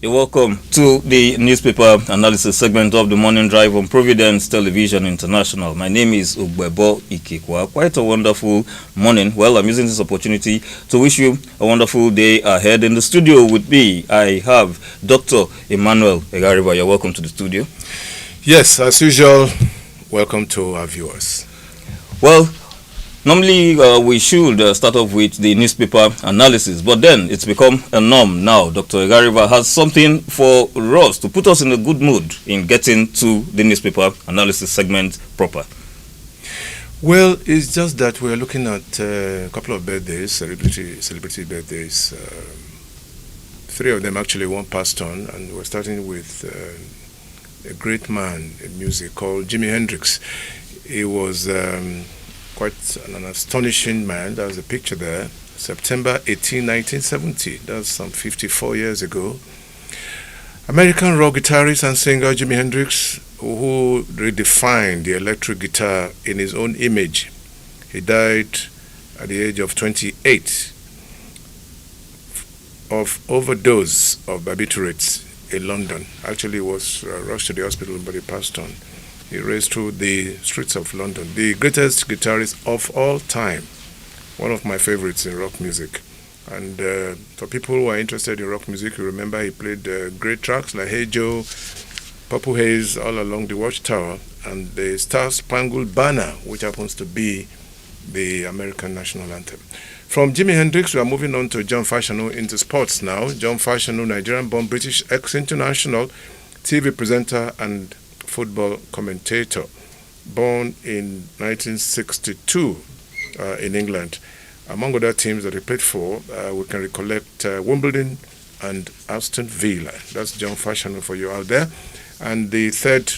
You're welcome to the newspaper analysis segment of the Morning Drive on Providence Television International. My name is Ugbebo Ikekwa. Quite a wonderful morning. Well, I'm using this opportunity to wish you a wonderful day ahead. In the studio with me, I have Dr. Emmanuel Egariba. You're welcome to the studio. Yes, as usual, welcome to our viewers. Well, normally, we should start off with the newspaper analysis, but then it's become a norm now. Dr. Egariba has something for us to put us in a good mood in getting to the newspaper analysis segment proper. Well, it's just that we're looking at a couple of birthdays, celebrity birthdays. Three of them actually, one passed on, and we're starting with a great man in music called Jimi Hendrix. He was quite an astonishing man. There's a picture there. September 18, 1970. That's some 54 years ago. American rock guitarist and singer Jimi Hendrix, who redefined the electric guitar in his own image. He died at the age of 28 of overdose of barbiturates in London. Actually, he was rushed to the hospital, but he passed on. He raced through the streets of London. The greatest guitarist of all time. One of my favorites in rock music. And for people who are interested in rock music, you remember he played great tracks like Hey Joe, Purple Haze, All Along the Watchtower, and the Star Spangled Banner, which happens to be the American national anthem. From Jimi Hendrix, we are moving on to John Fashanu into sports now. John Fashanu, Nigerian-born British ex-international TV presenter and football commentator, born in 1962 in England. Among other teams that he played for, we can recollect Wimbledon and Aston Villa. That's John Fashanu for you out there. And the third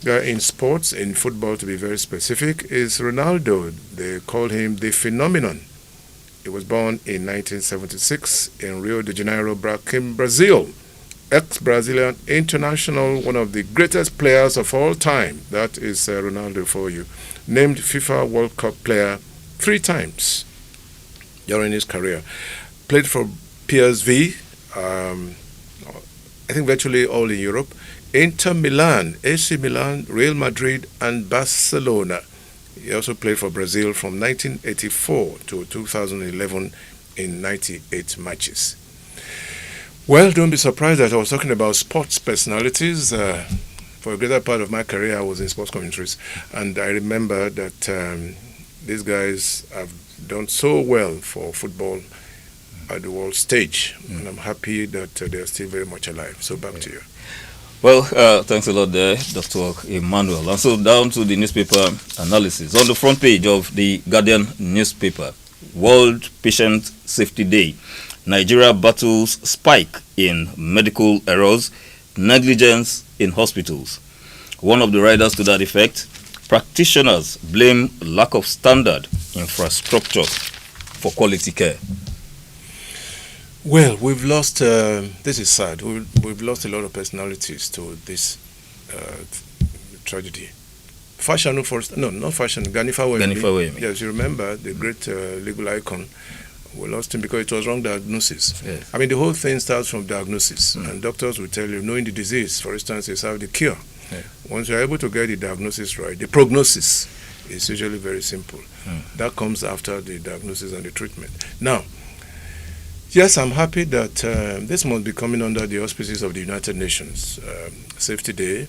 guy in sports, in football to be very specific, is Ronaldo. They call him the phenomenon. He was born in 1976 in Rio de Janeiro, Brazil. Ex-Brazilian international, one of the greatest players of all time. That is Ronaldo for you. Named FIFA World Cup player 3 times during his career. Played for PSV, I think virtually all in Europe. Inter Milan, AC Milan, Real Madrid, and Barcelona. He also played for Brazil from 1984 to 2011 in 98 matches. Well, don't be surprised that I was talking about sports personalities. For a greater part of my career, I was in sports commentaries, and I remember that these guys have done so well for football at the world stage, and I'm happy that they're still very much alive. So back to you. Well, thanks a lot there, Dr. Emmanuel. And so down to the newspaper analysis. On the front page of the Guardian newspaper, World Patient Safety Day. Nigeria battles spike in medical errors, negligence in hospitals. One of the riders to that effect, practitioners blame lack of standard infrastructure for quality care. Well, we've lost, this is sad, we've lost a lot of personalities to this tragedy. Fashanu first, no, not Fashanu, Ganifa Wemi. Yes, you remember the great legal icon. We lost him because it was wrong diagnosis. Yes. I mean, the whole thing starts from diagnosis. And doctors will tell you, knowing the disease, for instance, is how the cure. Yeah. Once you're able to get the diagnosis right, the prognosis is usually very simple. That comes after the diagnosis and the treatment. Now, yes, I'm happy that this must be coming under the auspices of the United Nations Safety Day.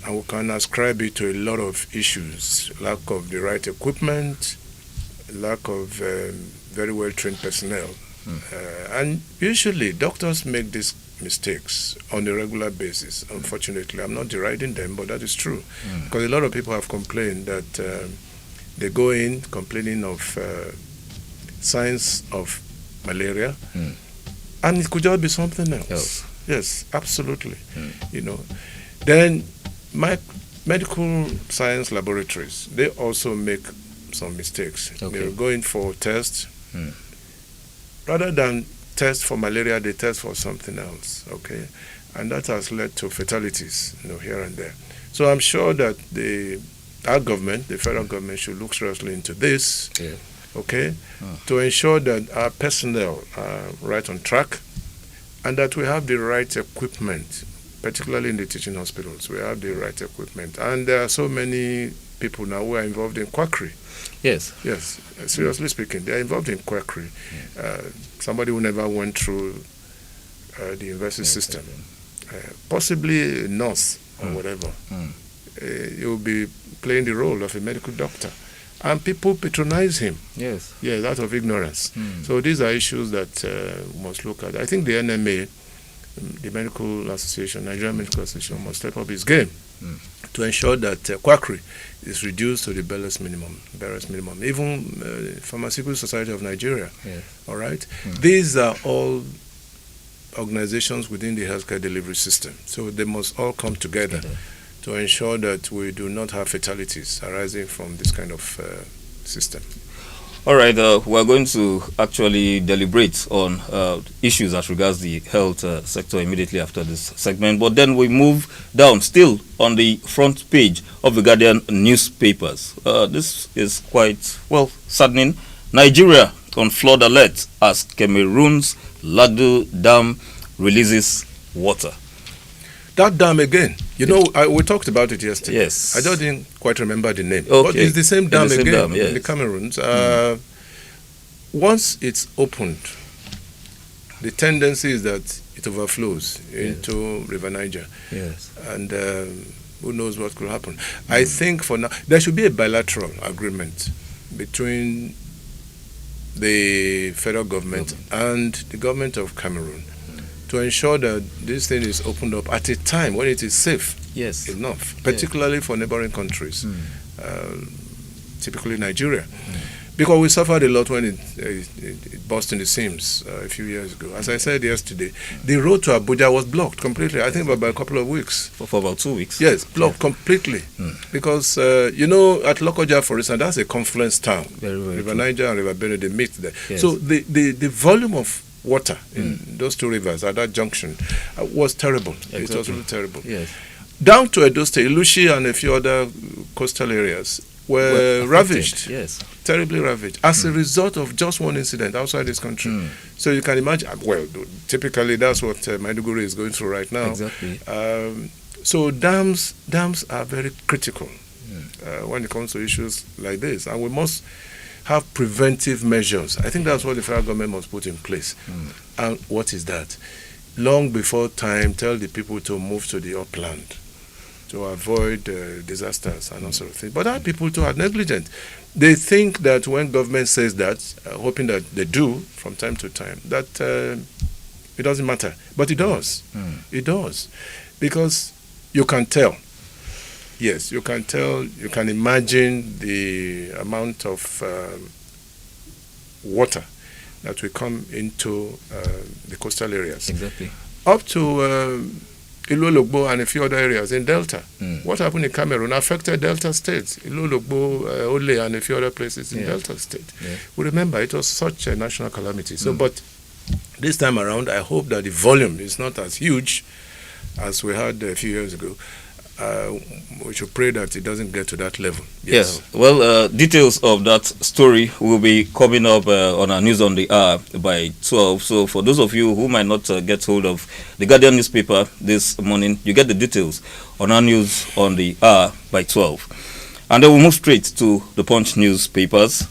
And we can ascribe it to a lot of issues, lack of the right equipment, lack of very well-trained personnel. And usually doctors make these mistakes on a regular basis. Unfortunately, I'm not deriding them, but that is true. Because a lot of people have complained that they go in complaining of signs of malaria, and it could just be something else. Yes, absolutely. You know, then medical science laboratories, they also make some mistakes. They're going for tests. Rather than test for malaria, they test for something else. Okay, and that has led to fatalities, here and there. So I'm sure that our government, the federal government, should look seriously into this. Okay, to ensure that our personnel are right on track, and that we have the right equipment, particularly in the teaching hospitals. We have the right equipment. And there are so many people now who are involved in quackery. Yes. Yes, seriously speaking, they are involved in quackery. Somebody who never went through the university system, possibly a nurse or whatever, you'll be playing the role of a medical doctor. And people patronize him. Yes. Yes, out of ignorance. So these are issues that we must look at. I think the NMA, the Medical Association, Nigerian Medical Association, must step up its game to ensure that quackery is reduced to the barest minimum. Even Pharmaceutical Society of Nigeria. Yes. All right. These are all organizations within the healthcare delivery system. So they must all come together to ensure that we do not have fatalities arising from this kind of system. All right, we're going to actually deliberate on issues as regards the health sector immediately after this segment. But then we move down, still on the front page of the Guardian newspapers. This is quite, well, saddening. Nigeria on flood alert as Cameroon's Lagdo Dam releases water. That dam again, we talked about it yesterday. Yes. I just didn't quite remember the name. Okay. But it's the same dam again yes. in the Cameroons. Once it's opened, the tendency is that it overflows into River Niger. Yes. And who knows what could happen. I think for now, there should be a bilateral agreement between the federal government and the government of Cameroon to ensure that this thing is opened up at a time when it is safe enough, particularly for neighboring countries, typically Nigeria. Because we suffered a lot when it burst in the seams a few years ago. As I said yesterday, the road to Abuja was blocked completely, I think by a couple of weeks. For about 2 weeks? Yes, blocked completely. Because, at Lokoja, for instance, that's a confluence town. Very, very River true. Niger and River Benue, they meet there. Yes. So the volume of water in those two rivers at that junction was terrible. Exactly. It was really terrible. Yes. Down to Edo State, Ilushi and a few other coastal areas were ravaged. Yes. Terribly ravaged as a result of just one incident outside this country. So you can imagine, well, typically that's what Maiduguri is going through right now. Exactly. So dams are very critical when it comes to issues like this, and we must have preventive measures. I think that's what the federal government must put in place. And what is that? Long before time, tell the people to move to the upland to avoid disasters and all sort of things. But our people too are negligent. They think that when government says that, hoping that they do from time to time, that it doesn't matter. But it does. It does. Because you can tell. Yes, you can tell, you can imagine the amount of water that will come into the coastal areas. Exactly. Up to Ilologbo and a few other areas in Delta. What happened in Cameroon affected Delta states. Ilologbo, Ole, and a few other places in Delta state. We remember it was such a national calamity. So, but this time around, I hope that the volume is not as huge as we had a few years ago. We should pray that it doesn't get to that level. Yes. Yeah. Well, details of that story will be coming up on our News on the Hour by 12. So for those of you who might not get hold of the Guardian newspaper this morning, you get the details on our News on the Hour by 12. And then we'll move straight to the Punch newspapers.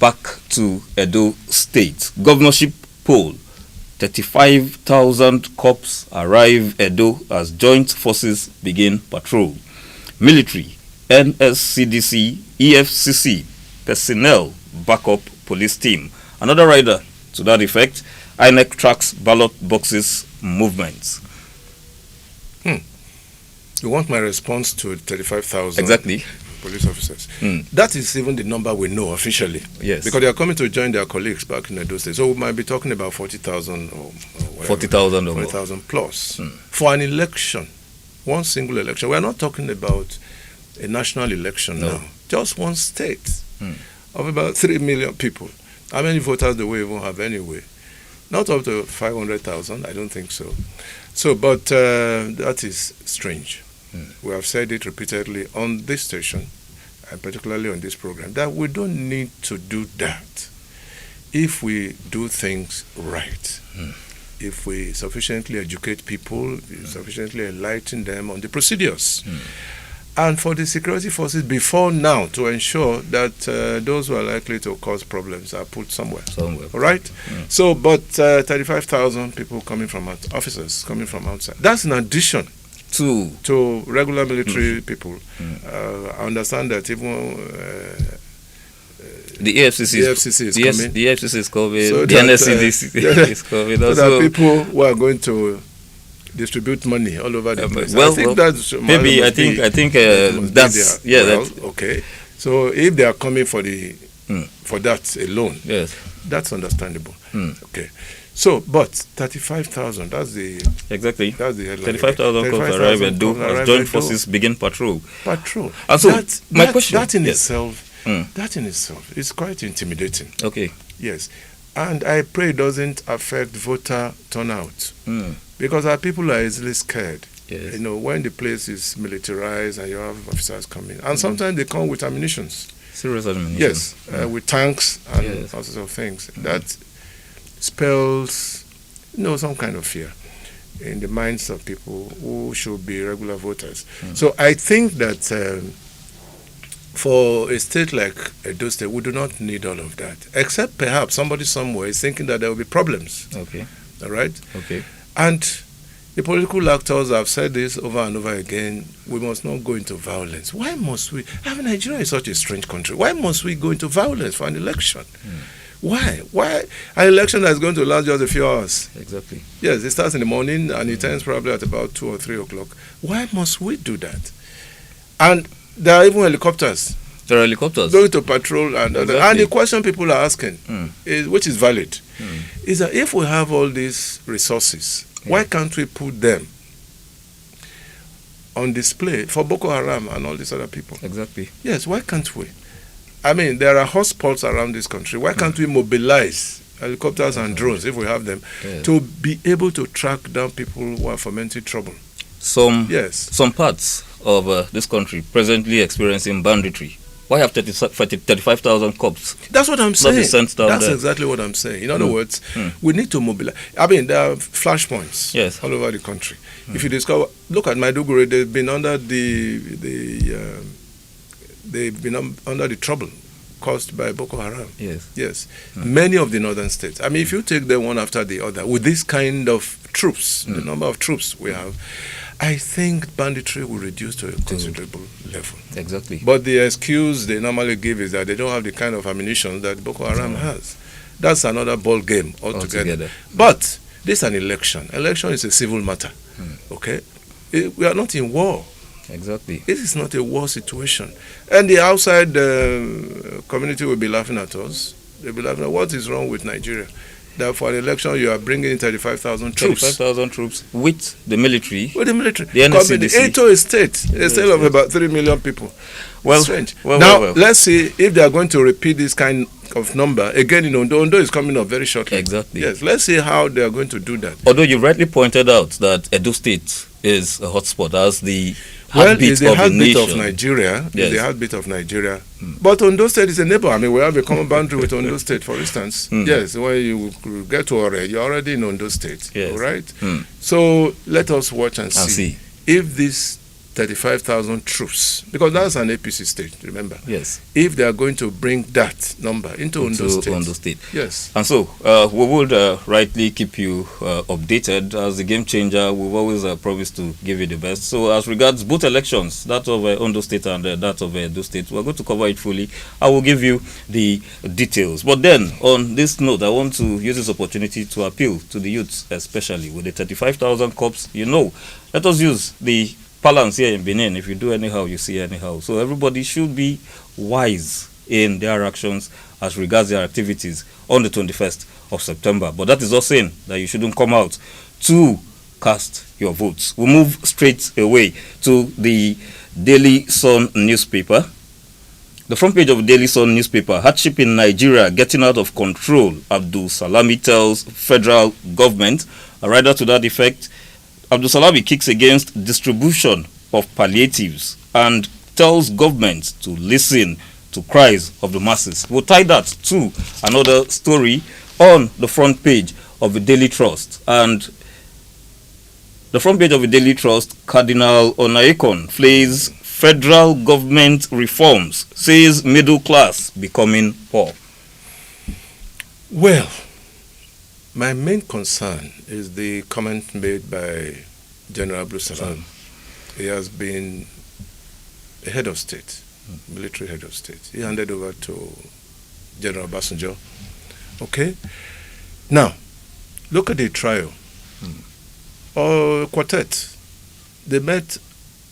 Back to Edo State. Governorship poll. 35,000 cops arrive Edo as joint forces begin patrol. Military, NSCDC, EFCC, personnel backup police team. Another rider to that effect, INEC tracks ballot boxes movements. You want my response to 35,000? Exactly. Police officers. That is even the number we know officially. Yes. Because they are coming to join their colleagues back in Edo State. So we might be talking about 40,000 or whatever. 40,000 or more. 40,000 plus. For an election, one single election. We are not talking about a national election now. Just one state of about 3 million people. How many voters do we even have anyway? Not up to 500,000, I don't think so. So, but that is strange. We have said it repeatedly on this station, and particularly on this program, that we don't need to do that if we do things right. if we sufficiently educate people, sufficiently enlighten them on the procedures. And for the security forces before now to ensure that those who are likely to cause problems are put somewhere. All right? So, but 35,000 people coming from officers coming from outside. That's in addition to regular military people. I understand that even the AFCC is coming. The AFCC is coming. So the NSC is coming. So that people who are going to distribute money all over the place. I think that's maybe. I think that's okay. So if they are coming for that alone, yes, that's understandable. Okay. So, but 35,000. That's the headline. 35,000 cops arrive at Do as joint forces begin patrol. And so my question, that in itself is quite intimidating. Okay. Yes, and I pray it doesn't affect voter turnout. Because our people are easily scared. Yes. When the place is militarized and you have officers coming. And sometimes they come with ammunitions. Serious ammunition. Yes, with tanks and all sorts of things. That spells, some kind of fear in the minds of people who should be regular voters. So I think that for a state like Edo State, we do not need all of that. Except perhaps somebody somewhere is thinking that there will be problems. Okay. All right? Okay. And the political actors have said this over and over again, we must not go into violence. Why must we? Nigeria is such a strange country. Why must we go into violence for an election? Why? An election that is going to last just a few hours. Exactly. Yes, it starts in the morning and it ends probably at about 2 or 3 o'clock. Why must we do that? And there are even helicopters. There are helicopters going to patrol. And the question people are asking, which is valid, is that if we have all these resources, why can't we put them on display for Boko Haram and all these other people? Exactly. Yes, why can't we? There are hotspots around this country. Why can't we mobilize helicopters and drones, if we have them, to be able to track down people who are fomenting trouble? Some parts of this country presently experiencing banditry. Why have 35,000 cops? That's what I'm saying. That's exactly what I'm saying. In other words, we need to mobilize. There are flashpoints all over the country. If you discover, look at Maiduguri, they've been under the trouble caused by Boko Haram. Yes. Many of the northern states. If you take them one after the other, with this kind of troops, the number of troops we have, I think banditry will reduce to a considerable level. Exactly. But the excuse they normally give is that they don't have the kind of ammunition that Boko Haram has. That's another ball game altogether. But this is an election. Election is a civil matter. Okay? We are not in war. Exactly. This is not a war situation. And the outside community will be laughing at us. They'll be laughing at what is wrong with Nigeria. That for the election you are bringing in 35,000 troops. 35,000 troops with the military. With the military. The NSCDC. Into a state of about 3 million people. Well, strange. Now, let's see if they are going to repeat this kind of number again in Ondo. Ondo is coming up very shortly. Exactly. Yes, let's see how they are going to do that. Although you rightly pointed out that Edo State is a hotspot as the heartbeat of Nigeria. Yes. The heartbeat of Nigeria. But Ondo State is a neighbor. We have a common boundary with Ondo State, for instance. Yes, when you get to Ore, you're already in Ondo State. Yes. All right? So let us watch and see if this 35,000 troops, because that's an APC state, remember? Yes. If they are going to bring that number into Ondo State. Yes. And so we would rightly keep you updated as the game changer. We've always promised to give you the best. So as regards both elections, that of Ondo State and that of Edo State, we're going to cover it fully. I will give you the details. But then, on this note, I want to use this opportunity to appeal to the youths, especially with the 35,000 cops. Let us use the balance here in Benin. If you do anyhow, you see anyhow. So everybody should be wise in their actions as regards their activities on the 21st of September. But that is not saying that you shouldn't come out to cast your votes. We'll move straight away to the Daily Sun newspaper. The front page of the Daily Sun newspaper: hardship in Nigeria getting out of control. Abdul Salami tells federal government. A writer to that effect. Abdul Salami kicks against distribution of palliatives and tells government to listen to cries of the masses. We'll tie that to another story on the front page of the Daily Trust. And the front page of the Daily Trust, Cardinal Onaikon flays federal government reforms, says middle class becoming poor. Well, my main concern is the comment made by General Abdul Salam. He has been a head of state, military head of state. He handed over to General Obasanjo. Okay? Now, look at the trial. Quartet. They met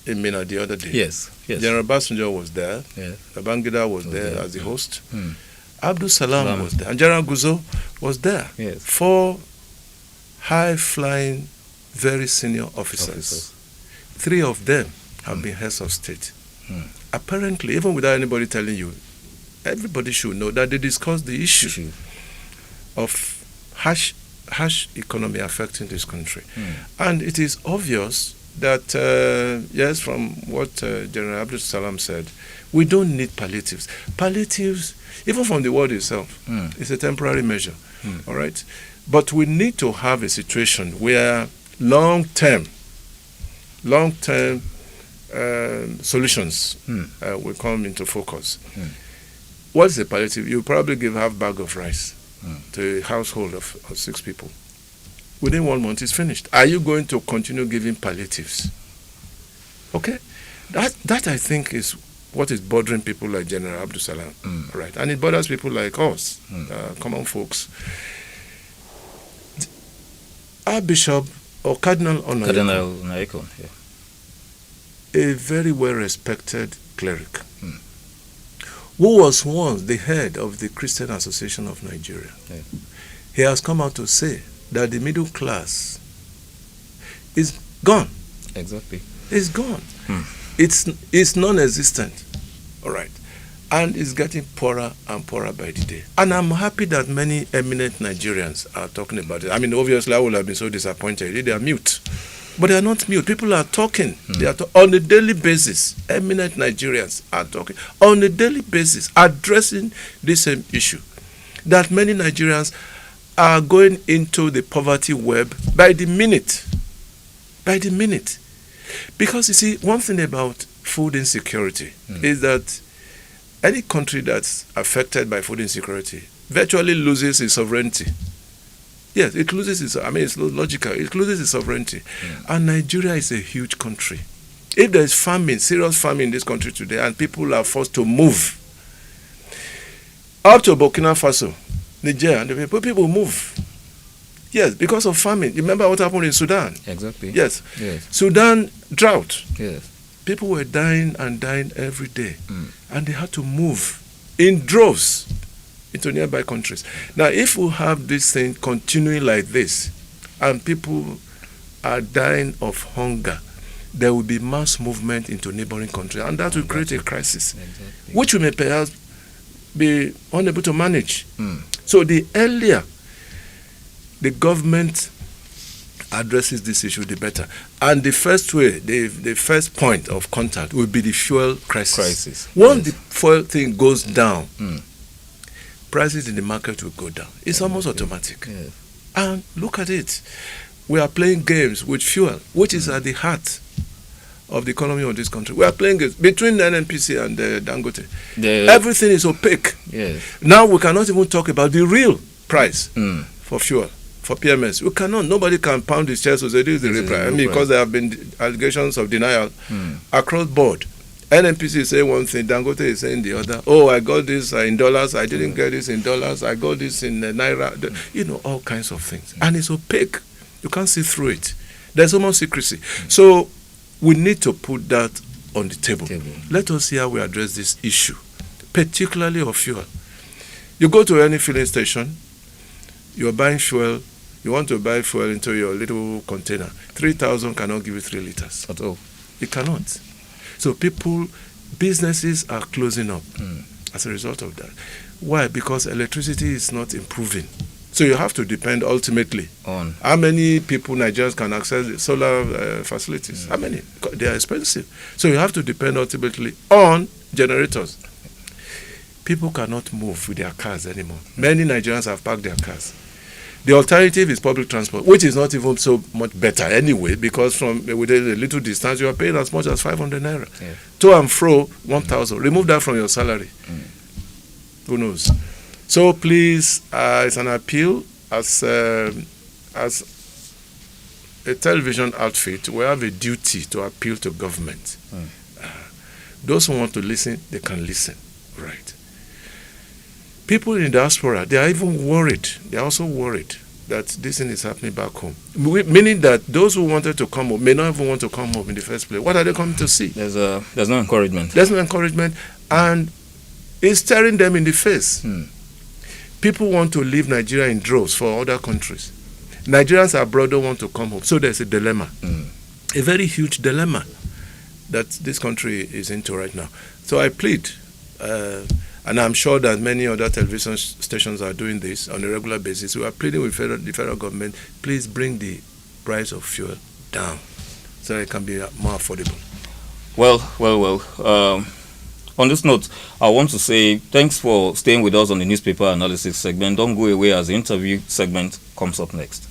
in Mina the other day. Yes. General Obasanjo was there. Yes. Babangida was there as the host. Abdul Salam was there. And General Guzo was there. Yes. 4 high-flying, very senior officers. 3 of them have been heads of state. Apparently, even without anybody telling you, everybody should know that they discussed the issue of harsh economy affecting this country. And it is obvious that, yes, from what General Abdul Salam said, we don't need palliatives. Palliatives, even from the word itself, is a temporary measure. All right? But we need to have a situation where long-term solutions will come into focus. What is a palliative? You probably give half bag of rice to a household of 6 people. Within 1 month, it's finished. Are you going to continue giving palliatives? Okay? That I think is what is bothering people like General Abdul Salam. Right? And it bothers people like us, common folks. Our bishop or Cardinal Onaikon, a very well-respected cleric, who was once the head of the Christian Association of Nigeria. He has come out to say that the middle class is gone. Exactly. It's gone. It's non-existent. All right. And it's getting poorer and poorer by the day. And I'm happy that many eminent Nigerians are talking about it. I mean, obviously, I would have been so disappointed if they are mute. But they are not mute. People are talking. They are on a daily basis. Eminent Nigerians are talking on a daily basis, addressing this same issue. That many Nigerians are going into the poverty web by the minute. By the minute. Because you see, one thing about food insecurity is that any country that's affected by food insecurity virtually loses its sovereignty. Yes, it loses its, it's logical, it loses its sovereignty. And Nigeria is a huge country. If there is famine, serious famine in this country today, and people are forced to move up to Burkina Faso, Niger, and the people move. Yes, because of famine. You remember what happened in Sudan? Exactly. Yes. Sudan drought. Yes. People were dying and dying every day. And they had to move in droves into nearby countries. Now, if we have this thing continuing like this, and people are dying of hunger, there will be mass movement into neighboring countries, and that will create a crisis, which we may perhaps be unable to manage. So the earlier the government addresses this issue, the better. And the first way, the first point of contact will be the fuel crisis. Once the fuel thing goes down, prices in the market will go down. It's almost automatic. And look at it. We are playing games with fuel, which is at the heart of the economy of this country. We are playing games between the NNPC and the Dangote. Everything is opaque. Now we cannot even talk about the real price for fuel. For PMS, we cannot. Nobody can pound his chest to say this is the real price. Because there have been allegations of denial across board. NNPC is saying one thing, Dangote is saying the other. Oh, I got this in dollars. I didn't get this in dollars. I got this in naira. All kinds of things, and it's opaque. You can't see through it. There's almost secrecy. So we need to put that on the table. Let us see how we address this issue, particularly of fuel. You go to any filling station, you're buying fuel. You want to buy fuel into your little container. 3,000 cannot give you 3 liters. At all. It cannot. So businesses are closing up as a result of that. Why? Because electricity is not improving. So you have to depend ultimately on how many people Nigerians can access solar facilities. How many? They are expensive. So you have to depend ultimately on generators. People cannot move with their cars anymore. Many Nigerians have parked their cars. The alternative is public transport, which is not even so much better anyway, because from within a little distance, you are paying as much as 500 naira. Yeah. To and fro, 1,000. Remove that from your salary. Who knows? So please, it's an appeal as a television outfit. We have a duty to appeal to government. Those who want to listen, they can listen. Right. People in diaspora, they are even worried. They are also worried that this thing is happening back home. Meaning that those who wanted to come home may not even want to come home in the first place. What are they coming to see? There's no encouragement. There's no encouragement, and it's staring them in the face. People want to leave Nigeria in droves for other countries. Nigerians abroad don't want to come home. So there's a dilemma, a very huge dilemma that this country is into right now. So I plead, and I'm sure that many other television stations are doing this on a regular basis. We are pleading with the federal government, please bring the price of fuel down so that it can be more affordable. Well. On this note, I want to say thanks for staying with us on the newspaper analysis segment. Don't go away as the interview segment comes up next.